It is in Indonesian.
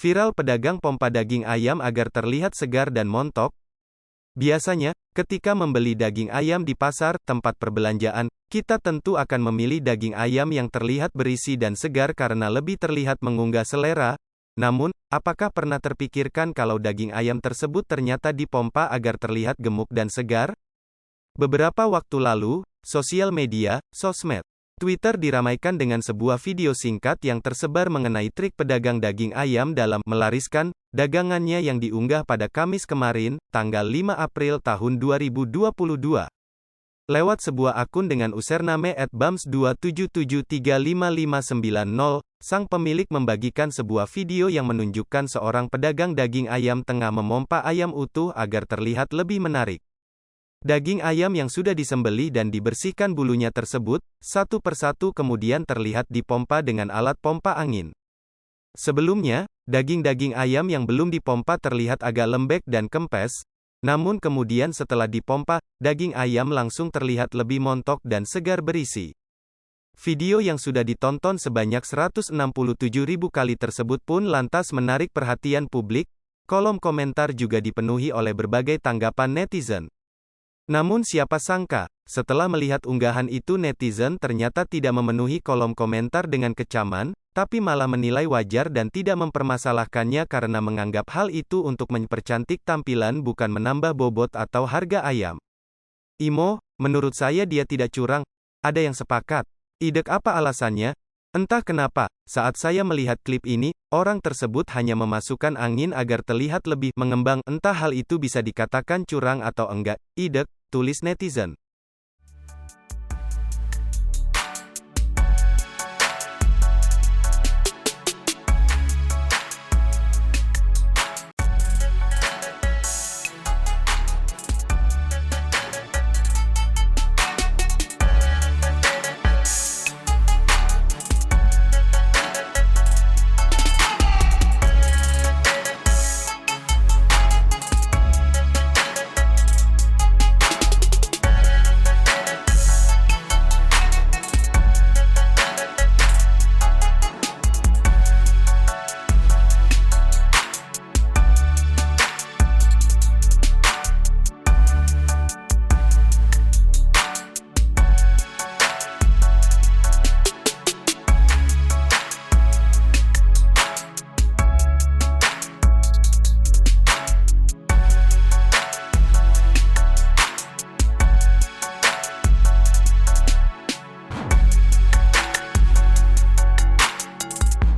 Viral pedagang pompa daging ayam agar terlihat segar dan montok. Biasanya, ketika membeli daging ayam di pasar, tempat perbelanjaan, kita tentu akan memilih daging ayam yang terlihat berisi dan segar karena lebih terlihat mengunggah selera. Namun, apakah pernah terpikirkan kalau daging ayam tersebut ternyata dipompa agar terlihat gemuk dan segar? Beberapa waktu lalu, sosial media, sosmed, Twitter diramaikan dengan sebuah video singkat yang tersebar mengenai trik pedagang daging ayam dalam melariskan dagangannya yang diunggah pada Kamis kemarin, tanggal 5 April tahun 2022. Lewat sebuah akun dengan username @bams277355590, sang pemilik membagikan sebuah video yang menunjukkan seorang pedagang daging ayam tengah memompa ayam utuh agar terlihat lebih menarik. Daging ayam yang sudah disembelih dan dibersihkan bulunya tersebut, satu persatu kemudian terlihat dipompa dengan alat pompa angin. Sebelumnya, daging-daging ayam yang belum dipompa terlihat agak lembek dan kempes, namun kemudian setelah dipompa, daging ayam langsung terlihat lebih montok dan segar berisi. Video yang sudah ditonton sebanyak 167.000 kali tersebut pun lantas menarik perhatian publik. Kolom komentar juga dipenuhi oleh berbagai tanggapan netizen. Namun siapa sangka, setelah melihat unggahan itu netizen ternyata tidak memenuhi kolom komentar dengan kecaman, tapi malah menilai wajar dan tidak mempermasalahkannya karena menganggap hal itu untuk mempercantik tampilan bukan menambah bobot atau harga ayam. Imo, menurut saya dia tidak curang. Ada yang sepakat. Idek apa alasannya? Entah kenapa, saat saya melihat klip ini, orang tersebut hanya memasukkan angin agar terlihat lebih mengembang. Entah hal itu bisa dikatakan curang atau enggak, idek, tulis netizen.